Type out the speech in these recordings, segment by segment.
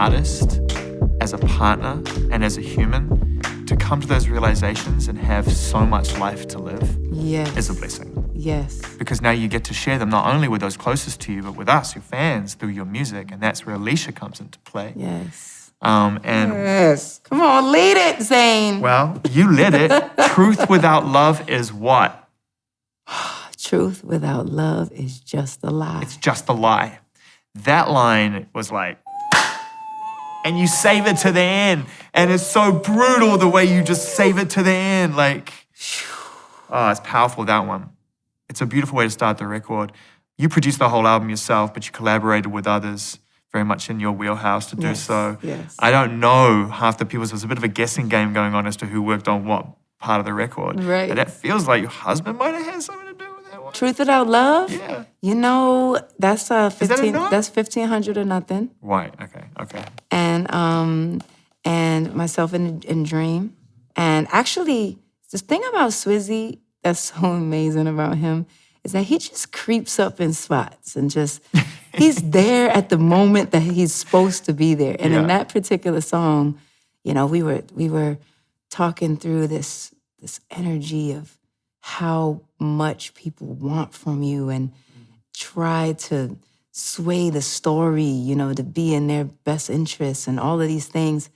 artist, as a partner, and as a human, to come to those realizations and have so much life to live is a blessing. Yes. Because now you get to share them not only with those closest to you, but with us, your fans, through your music. And that's where Alicia comes into play. Yes. Yes. Come on, lead it, Zane. Well, you lit it. Truth without love is what? Truth without love is just a lie. It's just a lie. That line was like, and you save it to the end. And it's so brutal the way you just save it to the end. Like, oh, it's powerful, that one. It's a beautiful way to start the record. You produced the whole album yourself, but you collaborated with others very much in your wheelhouse to do so. Yes. I don't know half the people, so there's a bit of a guessing game going on as to who worked on what part of the record. Right. But that feels like your husband might have had something to do with that one. Truth without love? Yeah. You know, that's 15. enough? That's 1,500 or nothing. Right, okay. And myself and Dream. And actually, the thing about Swizzy that's so amazing about him is that he just creeps up in spots and just, he's there at the moment that he's supposed to be there. And in that particular song, you know, we were talking through this energy of how much people want from you and try to sway the story, you know, to be in their best interests and all of these things.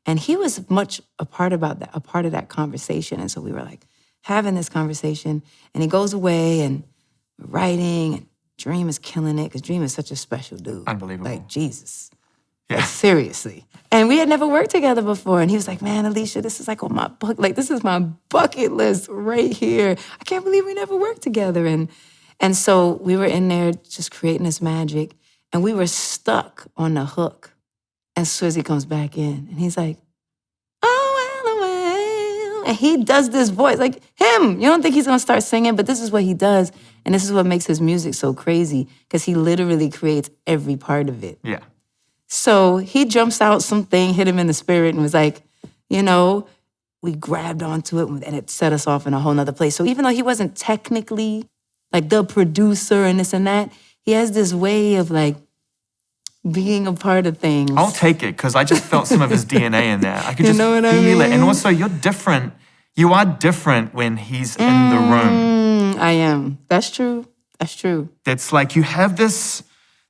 And he was much a part of that conversation. And so we were like having this conversation, and he goes away and we're writing, and Dream is killing it because Dream is such a special dude. Unbelievable. Like, Jesus. Yeah. Like, seriously. And we had never worked together before. And he was like, man, Alicia, this is like on my book. Like, this is my bucket list right here. I can't believe we never worked together. And so we were in there just creating this magic, and we were stuck on the hook. And Swizzy comes back in, and he's like, and he does this voice, like him. You don't think he's gonna start singing, but this is what he does. And this is what makes his music so crazy, because he literally creates every part of it. Yeah. So he jumps out something, hit him in the spirit, and was like, you know, we grabbed onto it, and it set us off in a whole nother place. So even though he wasn't technically like the producer and this and that, he has this way of like being a part of things. I'll take it, because I just felt some of his DNA in there. I could just feel it. And also, you're different. You are different when he's in the room. I am. That's true. That's true. It's like you have there's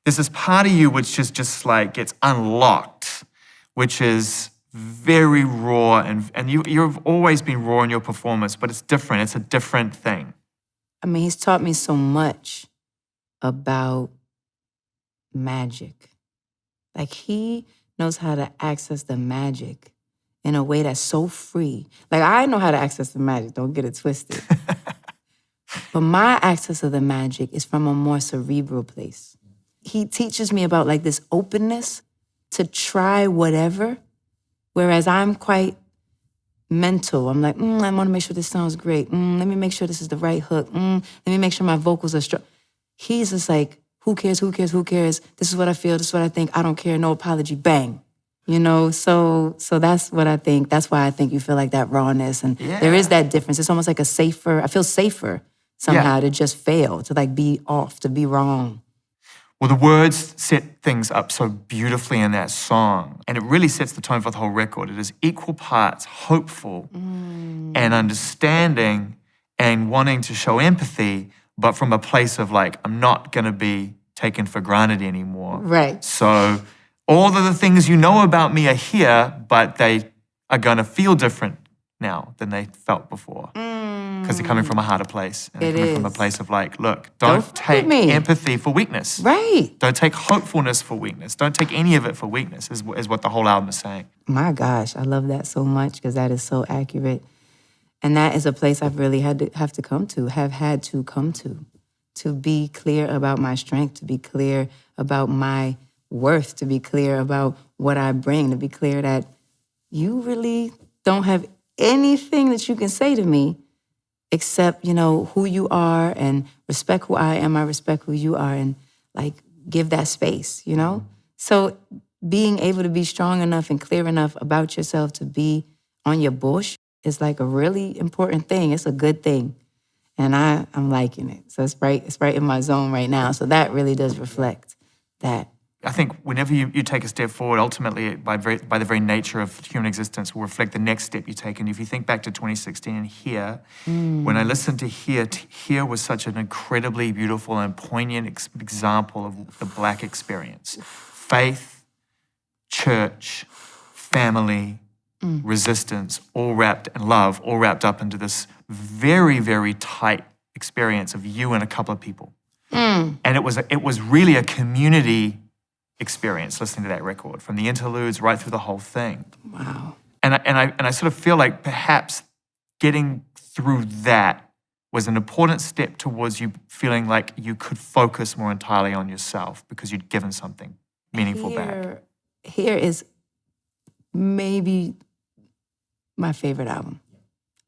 this part of you which is just like gets unlocked, which is very raw. And you've always been raw in your performance, but it's different. It's a different thing. I mean, he's taught me so much about magic. Like, he knows how to access the magic in a way that's so free. Like, I know how to access the magic, don't get it twisted. But my access of the magic is from a more cerebral place. He teaches me about like this openness to try whatever, whereas I'm quite mental. I'm like, I want to make sure this sounds great. Let me make sure this is the right hook. Let me make sure my vocals are strong. He's just like, who cares, who cares, who cares? This is what I feel, this is what I think. I don't care, no apology, bang. You know, so that's what I think. That's why I think you feel like that rawness. And there is that difference. It's almost like I feel safer somehow to just fail, to like be off, to be wrong. Well, the words set things up so beautifully in that song, and it really sets the tone for the whole record. It is equal parts hopeful and understanding and wanting to show empathy, but from a place of like, I'm not going to be taken for granted anymore. Right. So all of the things you know about me are here, but they are going to feel different now than they felt before. Because they're coming from a harder place. And they're coming from a place of like, look, don't take empathy for weakness. Right. Don't take hopefulness for weakness. Don't take any of it for weakness, is what the whole album is saying. My gosh, I love that so much, because that is so accurate. And that is a place I've really had to come to be clear about my strength, to be clear about my worth, to be clear about what I bring, to be clear that you really don't have anything that you can say to me except, you know, who you are, and respect who I am, I respect who you are, and like give that space, you know? So being able to be strong enough and clear enough about yourself to be on your bush is like a really important thing. It's a good thing. And I'm liking it. So it's right in my zone right now. So that really does reflect that. I think whenever you take a step forward, ultimately, by the very nature of human existence, will reflect the next step you take. And if you think back to 2016 and Here, when I listened to Here, Here was such an incredibly beautiful and poignant example of the Black experience. Faith, church, family, resistance, all wrapped, and love, all wrapped up into this very, very tight experience of you and a couple of people. And it was really a community experience listening to that record, from the interludes right through the whole thing. Wow. And I sort of feel like perhaps getting through that was an important step towards you feeling like you could focus more entirely on yourself because you'd given something meaningful back. Here is maybe my favorite album.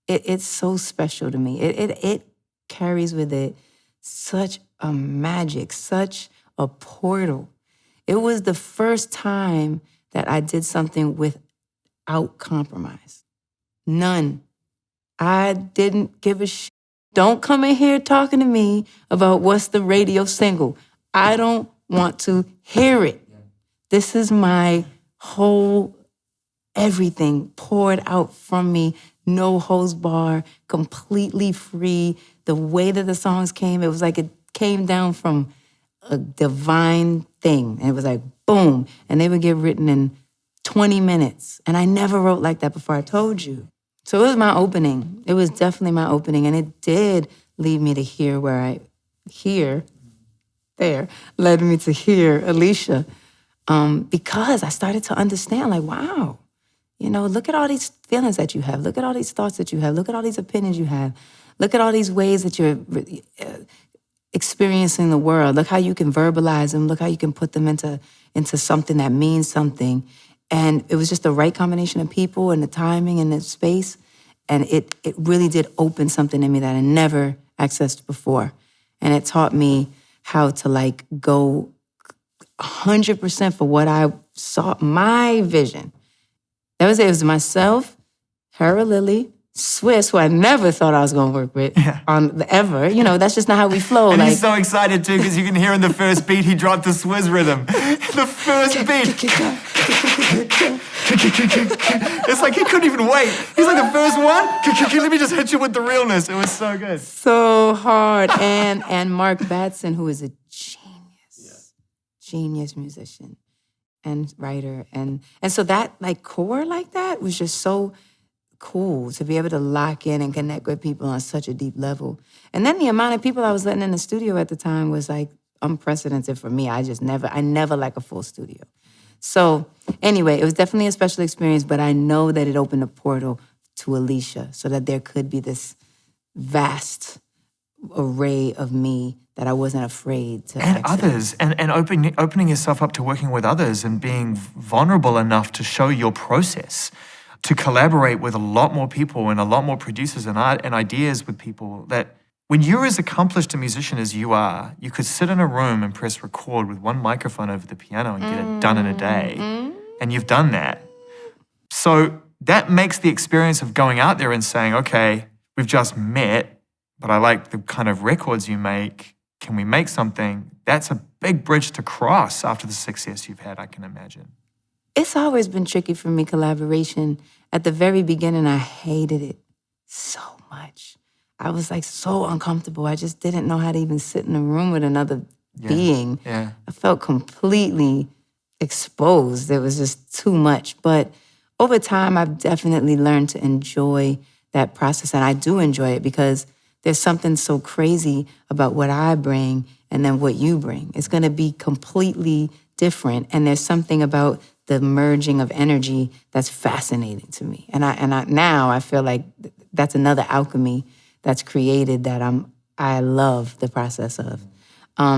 It's so special to me. It carries with it such a magic, such a portal. It was the first time that I did something without compromise. None. I didn't give a shit. Don't come in here talking to me about what's the radio single. I don't want to hear it. This is my whole everything poured out from me, no holds bar, completely free. The way that the songs came, it was like it came down from a divine thing. And it was like, boom. And they would get written in 20 minutes. And I never wrote like that before, I told you. So it was my opening. It was definitely my opening. And it did lead me to Here, led me to Here, Alicia. Because I started to understand, like, wow, look at all these feelings that you have. Look at all these thoughts that you have. Look at all these opinions you have. Look at all these ways that you're experiencing the world. Look how you can verbalize them. Look how you can put them into something that means something. And it was just the right combination of people and the timing and the space. And it really did open something in me that I never accessed before. And it taught me how to go 100% for what I saw, my vision. That was it. It was myself, Hera Lily, Swizz, who I never thought I was going to work with ever. That's just not how we flow. And he's so excited too because you can hear in the first beat he dropped the Swizz rhythm. The first beat. It's like he couldn't even wait. He's like, the first one? Let me just hit you with the realness. It was so good. So hard. And Mark Batson, who is a genius musician and writer. And so that core like that was just so cool to be able to lock in and connect with people on such a deep level. And then the amount of people I was letting in the studio at the time was unprecedented for me. I never like a full studio. So anyway, it was definitely a special experience, but I know that it opened a portal to Alicia so that there could be this vast array of me that I wasn't afraid to and access. Others, and opening yourself up to working with others and being vulnerable enough to show your process, to collaborate with a lot more people and a lot more producers and art and ideas with people that when you're as accomplished a musician as you are, you could sit in a room and press record with one microphone over the piano and get it done in a day. And you've done that. So that makes the experience of going out there and saying, okay, we've just met, but I like the kind of records you make. Can we make something? That's a big bridge to cross after the success you've had, I can imagine. It's always been tricky for me, collaboration. At the very beginning, I hated it so much. I was so uncomfortable. I just didn't know how to even sit in a room with another being. Yeah. I felt completely exposed. It was just too much. But over time, I've definitely learned to enjoy that process. And I do enjoy it because there's something so crazy about what I bring and then what you bring. It's going to be completely different. And there's something about the merging of energy that's fascinating to me. And I now I feel like that's another alchemy that's created that I love the process of.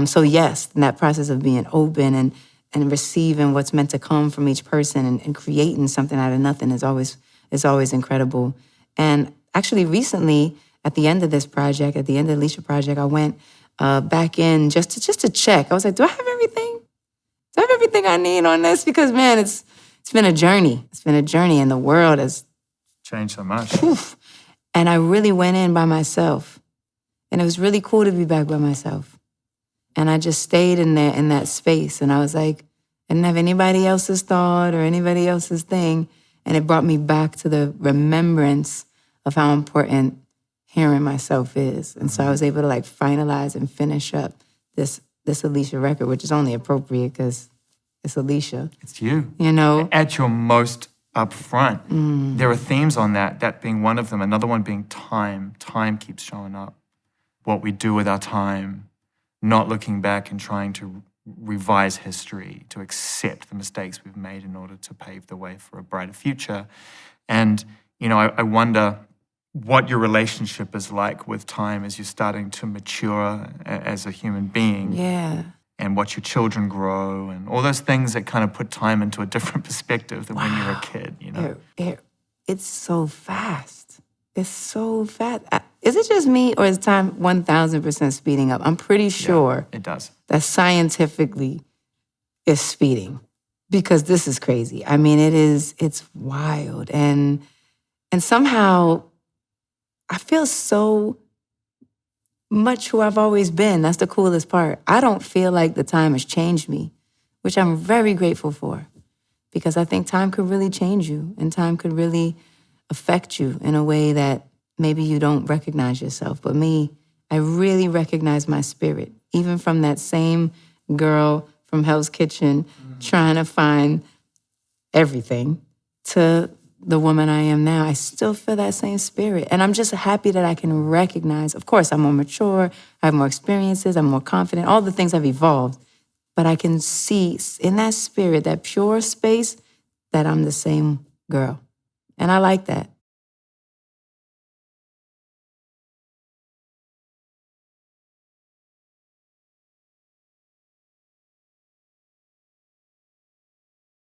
So yes, in that process of being open and receiving what's meant to come from each person and creating something out of nothing is always incredible. And actually recently, at the end of this project, at the end of the Alicia project, I went back in just to check. I was like, do I have everything? Do I have everything I need on this? Because man, it's been a journey. It's been a journey, and the world has changed so much. Oof. And I really went in by myself. And it was really cool to be back by myself. And I just stayed in there in that space. And I was like, I didn't have anybody else's thought or anybody else's thing. And it brought me back to the remembrance of how important hearing myself is. And so I was able to like finalize and finish up this Alicia record, which is only appropriate because it's Alicia. It's you. You know? At your most upfront. There are themes on that being one of them. Another one being time. Time keeps showing up. What we do with our time, not looking back and trying to revise history, to accept the mistakes we've made in order to pave the way for a brighter future. And, you know, I wonder what your relationship is like with time as you're starting to mature as a human being. Yeah. And watch your children grow and all those things that kind of put time into a different perspective than when you're a kid, you know? It's so fast. It's so fast. Is it just me or is time 1,000% speeding up? I'm pretty sure it does. That scientifically is speeding because this is crazy. I mean, it's wild. And somehow I feel so much who I've always been. That's the coolest part. I don't feel like the time has changed me, which I'm very grateful for because I think time could really change you and time could really affect you in a way that maybe you don't recognize yourself. But me, I really recognize my spirit, even from that same girl from Hell's Kitchen trying to find everything to the woman I am now. I still feel that same spirit. And I'm just happy that I can recognize, of course, I'm more mature, I have more experiences, I'm more confident, all the things have evolved. But I can see in that spirit, that pure space, that I'm the same girl. And I like that.